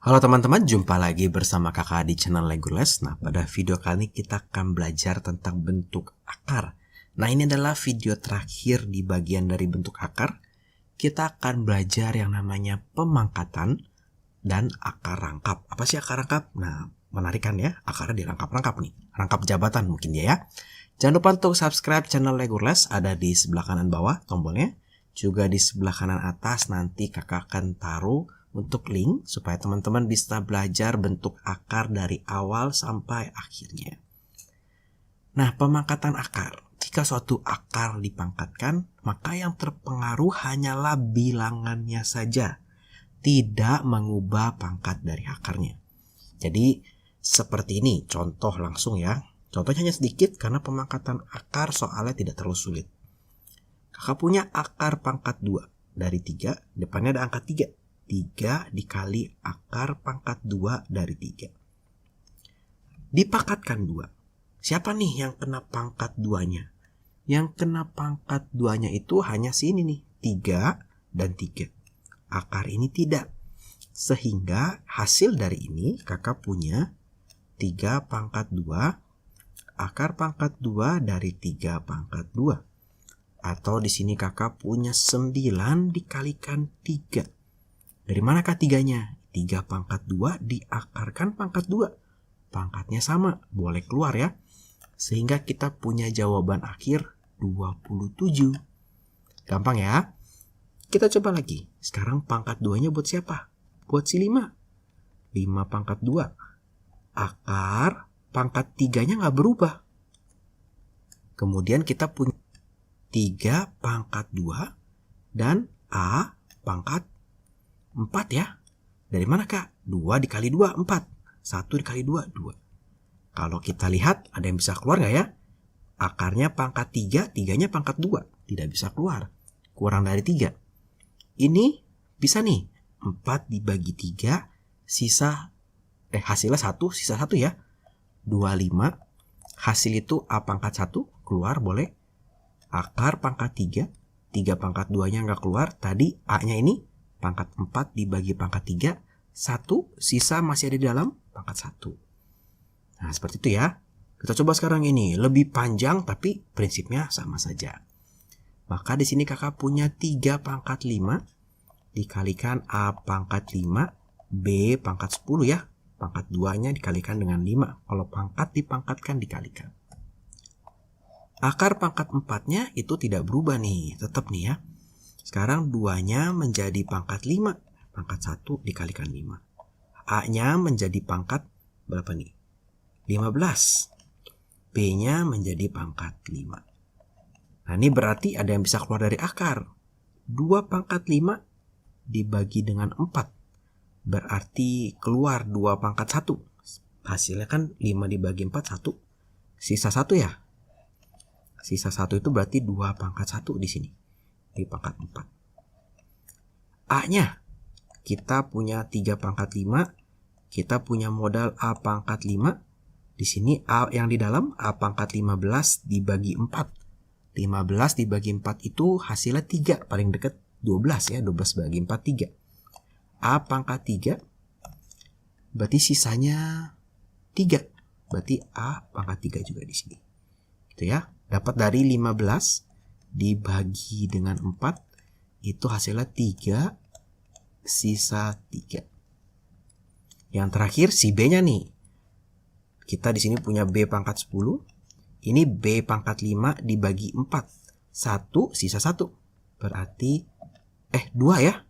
Halo teman-teman, jumpa lagi bersama kakak di channel Lego Les. Nah, pada video kali ini kita akan belajar tentang bentuk akar. Nah, ini adalah video terakhir di bagian dari bentuk akar. Kita akan belajar yang namanya pemangkatan dan akar rangkap. Apa sih akar rangkap? Nah, menarik kan ya, akarnya dirangkap-rangkap nih. Rangkap jabatan mungkin ya. Jangan lupa untuk subscribe channel Lego Les, ada di sebelah kanan bawah tombolnya. Juga di sebelah kanan atas nanti kakak akan taruh untuk link supaya teman-teman bisa belajar bentuk akar dari awal sampai akhirnya. Nah, pemangkatan akar. Jika suatu akar dipangkatkan, maka yang terpengaruh hanyalah bilangannya saja, tidak mengubah pangkat dari akarnya. Jadi, seperti ini contoh langsung ya. Contohnya hanya sedikit karena pemangkatan akar soalnya tidak terlalu sulit. Kakak punya akar pangkat 2 dari 3, depannya ada angka 3. 3 dikali akar pangkat 2 dari 3. Dipangkatkan 2. Siapa nih yang kena pangkat 2-nya? Yang kena pangkat 2-nya itu hanya sini nih, 3 dan 3. Akar ini tidak. Sehingga hasil dari ini kakak punya 3 pangkat 2, akar pangkat 2 dari 3 pangkat 2. Atau di sini kakak punya 9 dikalikan 3. Dari manakah 3-nya? 3 pangkat 2 diakarkan pangkat 2. Pangkatnya sama, boleh keluar ya. Sehingga kita punya jawaban akhir 27. Gampang ya? Kita coba lagi. Sekarang pangkat 2-nya buat siapa? Buat si 5. 5 pangkat 2. Akar pangkat 3-nya nggak berubah. Kemudian kita punya 3 pangkat 2 dan A pangkat 4 ya. Dari mana kak? 2 dikali 2, 4. 1 dikali 2, 2. Kalau kita lihat ada yang bisa keluar nggak ya? Akarnya pangkat 3, 3-nya pangkat 2. Tidak bisa keluar. Kurang dari 3. Ini bisa nih. 4 dibagi 3, hasilnya 1, sisa 1 ya. 25. Hasil itu A pangkat 1, keluar boleh. Akar pangkat 3, 3 pangkat 2-nya nggak keluar. Tadi A-nya ini pangkat 4 dibagi pangkat 3, 1, sisa masih ada di dalam pangkat 1. Nah, seperti itu ya. Kita coba sekarang ini, lebih panjang tapi prinsipnya sama saja. Maka di sini kakak punya 3 pangkat 5 dikalikan A pangkat 5, B pangkat 10 ya. Pangkat 2-nya dikalikan dengan 5. Kalau pangkat dipangkatkan dikalikan. Akar pangkat 4-nya itu tidak berubah nih, tetap nih ya. Sekarang 2-nya menjadi pangkat 5. Pangkat 1 dikalikan 5. A-nya menjadi pangkat berapa nih? 15. B-nya menjadi pangkat 5. Nah, ini berarti ada yang bisa keluar dari akar. 2 pangkat 5 dibagi dengan 4. Berarti keluar 2 pangkat 1. Hasilnya kan 5 dibagi 4, 1. Sisa 1 ya? Sisa 1 itu berarti 2 pangkat 1 di sini. Di pangkat 4. A-nya. Kita punya 3 pangkat 5. Kita punya modal A pangkat 5. Di sini A yang di dalam A pangkat 15 dibagi 4. 15 dibagi 4 itu hasilnya 3. Paling dekat 12 ya. 12 bagi 4, 3. A pangkat 3. Berarti sisanya 3. Berarti A pangkat 3 juga di sini. Gitu ya. Dapat dari 15 dibagi dengan 4 itu hasilnya 3, sisa 3. Yang terakhir si B-nya nih. Kita di sini punya B pangkat 10. Ini B pangkat 5 dibagi 4. 1 sisa 1. Berarti 2 ya.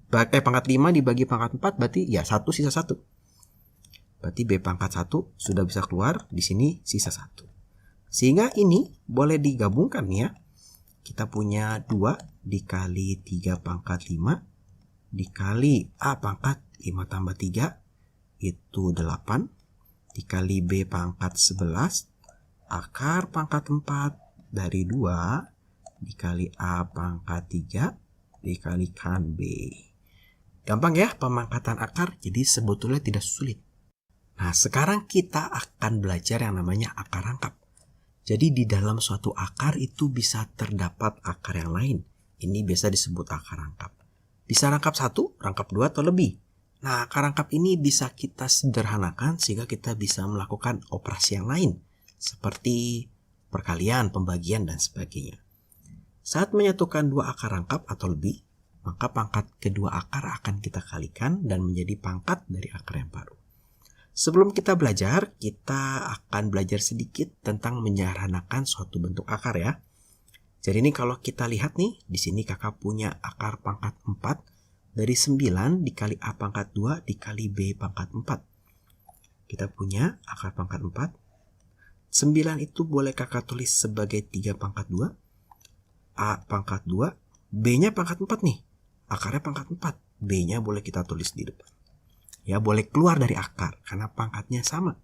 Pangkat 5 dibagi pangkat 4 berarti ya 1 sisa 1. Berarti B pangkat 1 sudah bisa keluar, di sini sisa 1. Sehingga ini boleh digabungkan ya. Kita punya 2 dikali 3 pangkat 5 dikali A pangkat 5 tambah 3 itu 8 dikali B pangkat 11 akar pangkat 4 dari 2 dikali A pangkat 3 dikalikan B. Gampang ya pemangkatan akar, jadi sebetulnya tidak sulit. Nah, sekarang kita akan belajar yang namanya akar rangkap. Jadi di dalam suatu akar itu bisa terdapat akar yang lain. Ini biasa disebut akar rangkap. Bisa rangkap 1, rangkap 2 atau lebih. Nah, akar rangkap ini bisa kita sederhanakan sehingga kita bisa melakukan operasi yang lain, seperti perkalian, pembagian, dan sebagainya. Saat menyatukan dua akar rangkap atau lebih, maka pangkat kedua akar akan kita kalikan dan menjadi pangkat dari akar yang baru. Sebelum kita belajar, kita akan belajar sedikit tentang menyederhanakan suatu bentuk akar ya. Jadi ini kalau kita lihat nih, di sini kakak punya akar pangkat 4 dari 9 dikali A pangkat 2 dikali B pangkat 4. Kita punya akar pangkat 4. 9 itu boleh kakak tulis sebagai 3 pangkat 2. A pangkat 2. B-nya pangkat 4 nih. Akarnya pangkat 4. B-nya boleh kita tulis di depan. Ya, boleh keluar dari akar karena pangkatnya sama.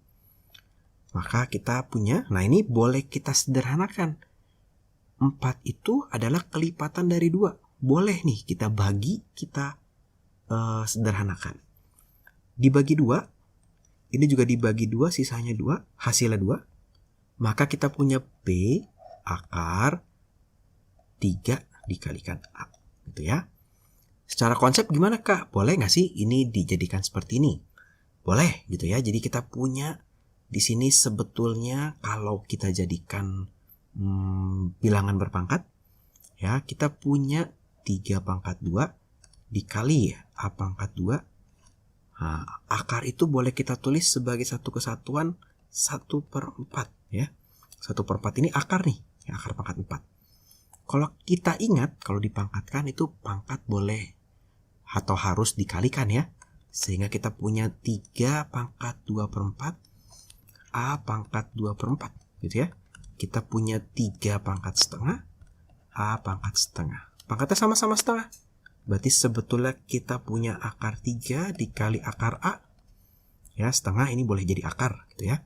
Maka kita punya, nah ini boleh kita sederhanakan. 4 itu adalah kelipatan dari 2. Boleh nih kita bagi, kita sederhanakan. Dibagi 2, ini juga dibagi 2, sisanya 2, hasilnya 2. Maka kita punya B akar 3 dikalikan A, gitu ya. Secara konsep gimana kak? Boleh nggak sih ini dijadikan seperti ini? Boleh gitu ya. Jadi kita punya di sini sebetulnya kalau kita jadikan bilangan berpangkat, ya kita punya 3 pangkat 2 dikali ya A pangkat 2. Nah, akar itu boleh kita tulis sebagai satu kesatuan 1/4 ya. 1/4 ini akar nih, ya, akar pangkat 4. Kalau kita ingat, kalau dipangkatkan itu pangkat boleh atau harus dikalikan ya. Sehingga kita punya 3 pangkat 2/4 A pangkat 2/4 gitu ya. Kita punya 3 pangkat setengah A pangkat setengah. Pangkatnya sama-sama setengah. Berarti sebetulnya kita punya akar 3 dikali akar A. Ya, setengah ini boleh jadi akar gitu ya.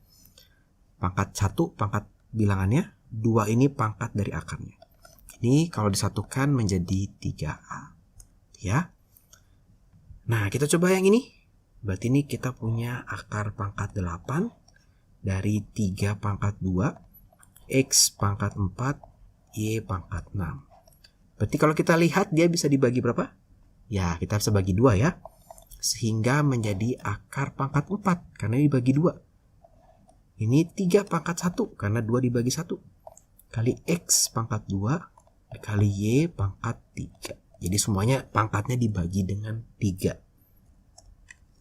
Pangkat 1 pangkat bilangannya, 2 ini pangkat dari akarnya. Ini kalau disatukan menjadi 3A. Ya. Nah, kita coba yang ini. Berarti ini kita punya akar pangkat 8 dari 3 pangkat 2, X pangkat 4, Y pangkat 6. Berarti kalau kita lihat dia bisa dibagi berapa? Ya, kita bisa bagi 2 ya. Sehingga menjadi akar pangkat 4 karena dibagi 2. Ini 3 pangkat 1 karena 2 dibagi 1. Kali X pangkat 2 dikali Y pangkat 3. Jadi semuanya pangkatnya dibagi dengan 3.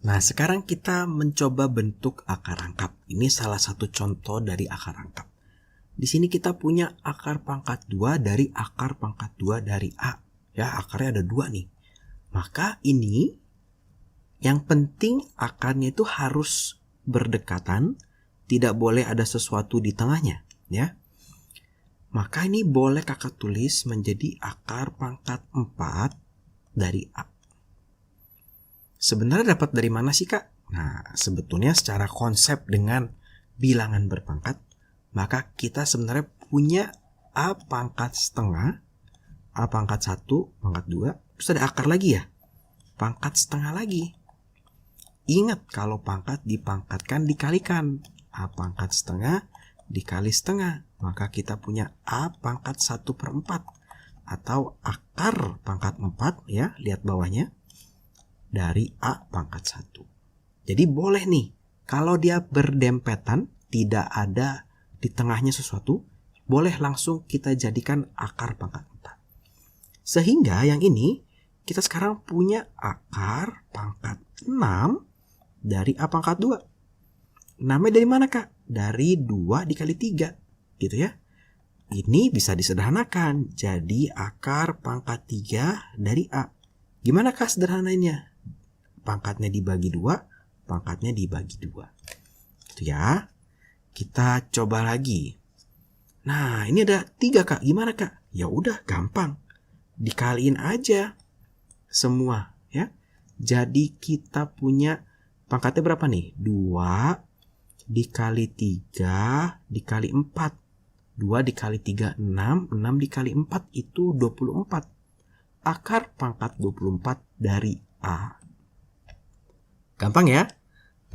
Nah, sekarang kita mencoba bentuk akar rangkap. Ini salah satu contoh dari akar rangkap. Di sini kita punya akar pangkat 2 dari akar pangkat 2 dari A. Ya, akarnya ada 2 nih. Maka ini yang penting akarnya itu harus berdekatan, tidak boleh ada sesuatu di tengahnya, ya. Maka ini boleh kakak tulis menjadi akar pangkat 4 dari A. Sebenarnya dapat dari mana sih kak? Nah, sebetulnya secara konsep dengan bilangan berpangkat, maka kita sebenarnya punya A pangkat setengah, A pangkat 1, pangkat 2, terus ada akar lagi ya, pangkat setengah lagi. Ingat kalau pangkat dipangkatkan dikalikan, A pangkat setengah dikali setengah, maka kita punya A pangkat 1/4 atau akar pangkat 4 ya, lihat bawahnya, dari A pangkat 1. Jadi boleh nih, kalau dia berdempetan, tidak ada di tengahnya sesuatu, boleh langsung kita jadikan akar pangkat 4. Sehingga yang ini, kita sekarang punya akar pangkat 6 dari A pangkat 2. 6-nya dari mana kak? Dari 2 dikali 3, gitu ya. Ini bisa disederhanakan, jadi akar pangkat 3 dari A. Gimana kak sederhanainnya? Pangkatnya dibagi 2, pangkatnya dibagi 2. Gitu ya. Kita coba lagi. Nah, ini ada 3 kak. Gimana kak? Ya udah gampang. Dikaliin aja semua ya. Jadi kita punya pangkatnya berapa nih? 2 dikali 3 dikali 4. 2 dikali 3 6, 6 dikali 4 itu 24. Akar pangkat 24 dari A. Gampang ya?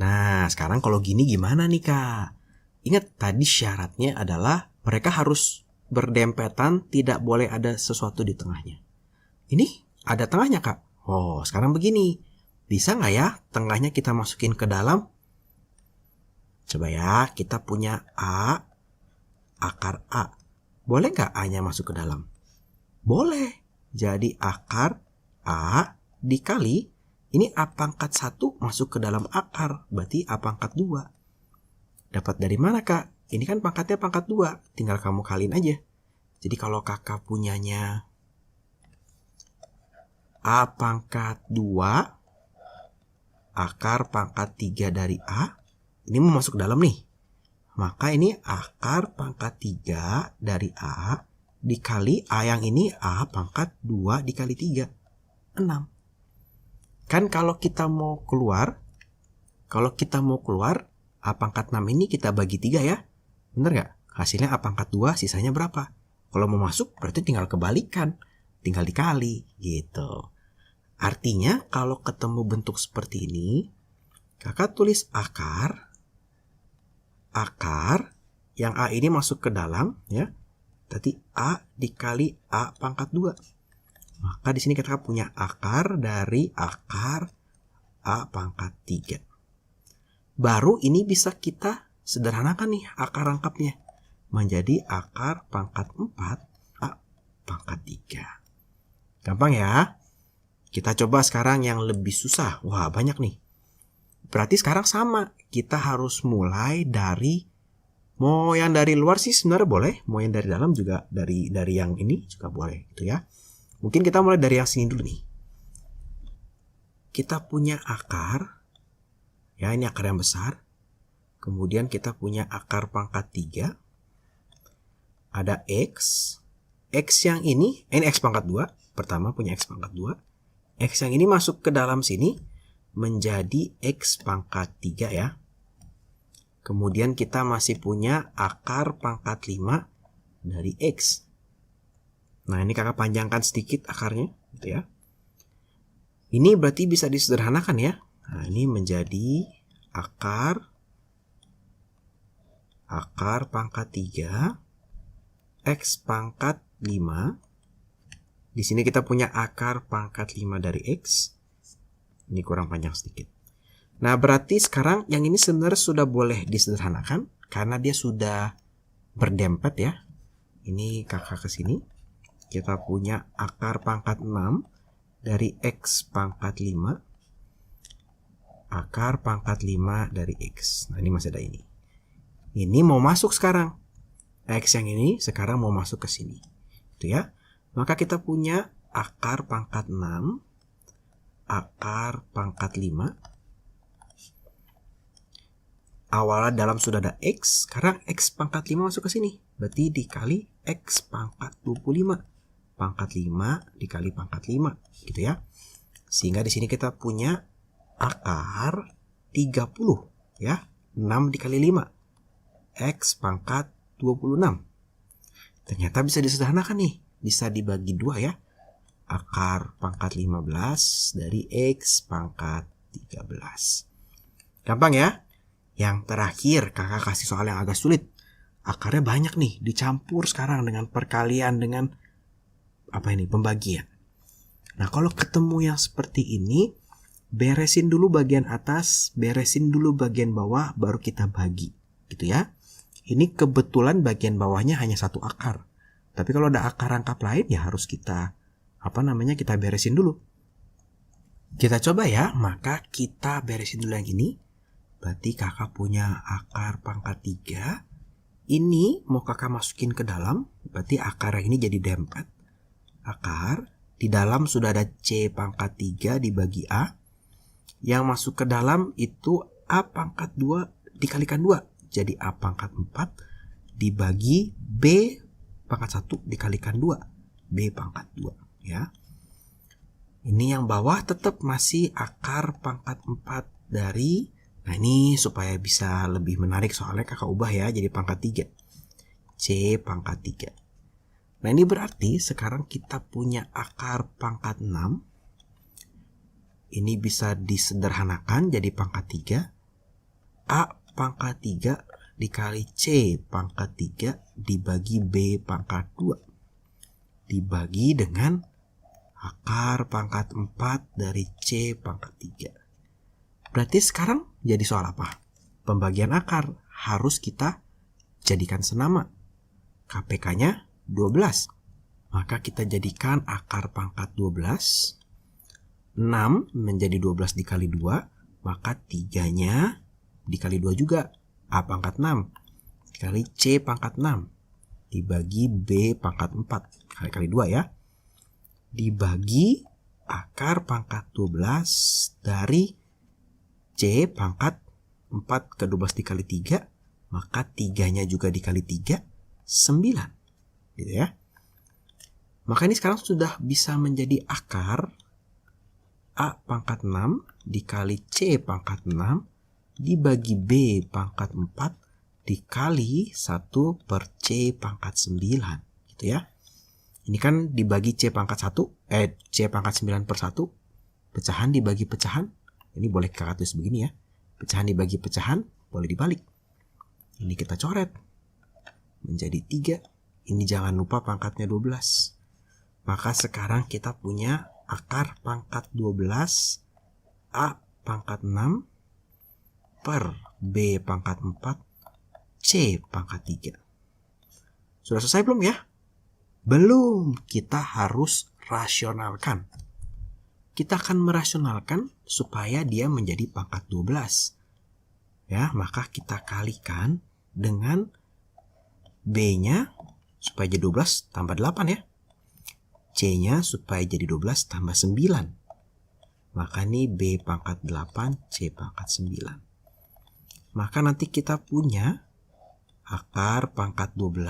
Nah, sekarang kalau gini gimana nih kak? Ingat tadi syaratnya adalah mereka harus berdempetan, tidak boleh ada sesuatu di tengahnya. Ini ada tengahnya kak. Oh, sekarang begini. Bisa nggak ya tengahnya kita masukin ke dalam? Coba ya, kita punya A, akar A. Boleh nggak A-nya masuk ke dalam? Boleh. Jadi akar A dikali, ini A pangkat 1 masuk ke dalam akar, berarti A pangkat 2. Dapat dari mana kak? Ini kan pangkatnya pangkat 2, tinggal kamu kaliin aja. Jadi kalau kakak punyanya A pangkat 2, akar pangkat 3 dari A, ini mau masuk ke dalam nih. Maka ini akar pangkat 3 dari A dikali A yang ini A pangkat 2 dikali 3, 6. Kan kalau kita mau keluar A pangkat 6 ini kita bagi 3 ya. Bener nggak? Hasilnya A pangkat 2, sisanya berapa? Kalau mau masuk berarti tinggal kebalikan, tinggal dikali gitu. Artinya kalau ketemu bentuk seperti ini, kakak tulis akar yang A ini masuk ke dalam ya. Berarti A dikali A pangkat 2. Maka di sini kita punya akar dari akar A pangkat 3. Baru ini bisa kita sederhanakan nih akar rangkapnya menjadi akar pangkat 4 A pangkat 3. Gampang ya? Kita coba sekarang yang lebih susah. Wah, banyak nih. Berarti sekarang sama. Kita harus mulai dari, mau yang dari luar sih sebenarnya boleh. Mau yang dari dalam juga, dari yang ini juga boleh gitu ya. Mungkin kita mulai dari yang sini dulu nih. Kita punya akar. Ya, ini akar yang besar. Kemudian kita punya akar pangkat 3. Ada X. X yang ini X pangkat 2. Pertama punya X pangkat 2. X yang ini masuk ke dalam sini menjadi X pangkat 3 ya. Kemudian kita masih punya akar pangkat 5 dari X. Nah, ini kakak panjangkan sedikit akarnya gitu ya. Ini berarti bisa disederhanakan ya. Nah, ini menjadi akar pangkat 3 X pangkat 5. Di sini kita punya akar pangkat 5 dari X. Ini kurang panjang sedikit. Nah, berarti sekarang yang ini sebenarnya sudah boleh disederhanakan karena dia sudah berdempet ya. Ini kakak ke sini. Kita punya akar pangkat 6 dari X pangkat 5. Akar pangkat 5 dari X. Nah, ini masih ada ini. Ini mau masuk sekarang. X yang ini sekarang mau masuk ke sini. Itu ya. Maka kita punya akar pangkat 6, akar pangkat 5. Awalnya dalam sudah ada X, sekarang X pangkat 5 masuk ke sini. Berarti dikali X pangkat 25. Pangkat 5 dikali pangkat 5, gitu ya. Sehingga di sini kita punya akar 30, ya. 6 dikali 5. X pangkat 26. Ternyata bisa disederhanakan nih. Bisa dibagi 2 ya. Akar pangkat 15 dari X pangkat 13. Gampang ya? Yang terakhir kakak kasih soal yang agak sulit. Akarnya banyak nih, dicampur sekarang dengan perkalian, dengan pembagian. Nah, kalau ketemu yang seperti ini, beresin dulu bagian atas, beresin dulu bagian bawah, baru kita bagi. Gitu ya. Ini kebetulan bagian bawahnya hanya satu akar. Tapi kalau ada akar rangkap lain ya harus kita kita beresin dulu. Kita coba ya, maka kita beresin dulu yang ini. Berarti kakak punya akar pangkat 3. Ini mau kakak masukin ke dalam, berarti akar yang ini jadi dempet. Akar, di dalam sudah ada C pangkat 3 dibagi A. Yang masuk ke dalam itu A pangkat 2 dikalikan 2. Jadi A pangkat 4 dibagi B pangkat 1 dikalikan 2. B pangkat 2 ya. Ini yang bawah tetap masih akar pangkat 4 dari. Nah, ini supaya bisa lebih menarik soalnya kakak ubah ya jadi pangkat 3. C pangkat 3. Nah, ini berarti sekarang kita punya akar pangkat 6. Ini bisa disederhanakan jadi pangkat 3. A pangkat 3 dikali C pangkat 3 dibagi B pangkat 2. Dibagi dengan akar pangkat 4 dari C pangkat 3. Berarti sekarang jadi soal apa? Pembagian akar harus kita jadikan senama. KPK-nya 12. Maka kita jadikan akar pangkat 12. 6 menjadi 12 dikali 2. Maka 3-nya dikali 2 juga. A pangkat 6 dikali C pangkat 6 dibagi B pangkat 4 kali 2 ya. Dibagi akar pangkat 12 dari C pangkat 4 ke 12 dikali 3, maka 3-nya juga dikali 3, 9. Gitu ya. Maka ini sekarang sudah bisa menjadi akar A pangkat 6 dikali C pangkat 6 dibagi B pangkat 4 dikali 1 per C pangkat 9. Gitu ya. Ini kan dibagi C pangkat 1, C pangkat 9 per 1, pecahan dibagi pecahan. Ini boleh kakak tulis begini ya. Pecahan dibagi pecahan, boleh dibalik. Ini kita coret. Menjadi 3. Ini jangan lupa pangkatnya 12. Maka sekarang kita punya akar pangkat 12 A pangkat 6 per B pangkat 4 C pangkat 3. Sudah selesai belum ya? Belum. Kita harus rasionalkan. Kita akan merasionalkan supaya dia menjadi pangkat 12. Ya, maka kita kalikan dengan B-nya supaya jadi 12 tambah 8 ya. C-nya supaya jadi 12 tambah 9. Maka ini B pangkat 8, C pangkat 9. Maka nanti kita punya akar pangkat 12,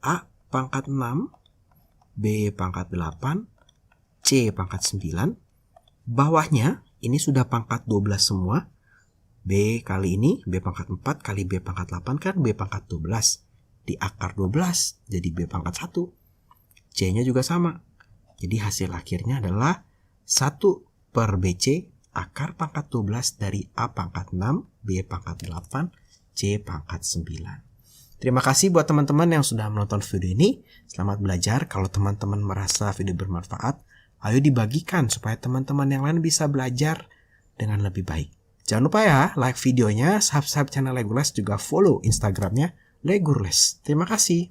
A pangkat 6, B pangkat 8, C pangkat 9. Bawahnya ini sudah pangkat 12 semua. B kali ini, B pangkat 4 kali B pangkat 8 kan B pangkat 12. Di akar 12 jadi B pangkat 1. C-nya juga sama. Jadi hasil akhirnya adalah 1 per BC akar pangkat 12 dari A pangkat 6, B pangkat 8, C pangkat 9. Terima kasih buat teman-teman yang sudah menonton video ini. Selamat belajar. Kalau teman-teman merasa video bermanfaat, ayo dibagikan supaya teman-teman yang lain bisa belajar dengan lebih baik. Jangan lupa ya, like videonya, subscribe channel Legurles, juga follow Instagramnya Legurles. Terima kasih.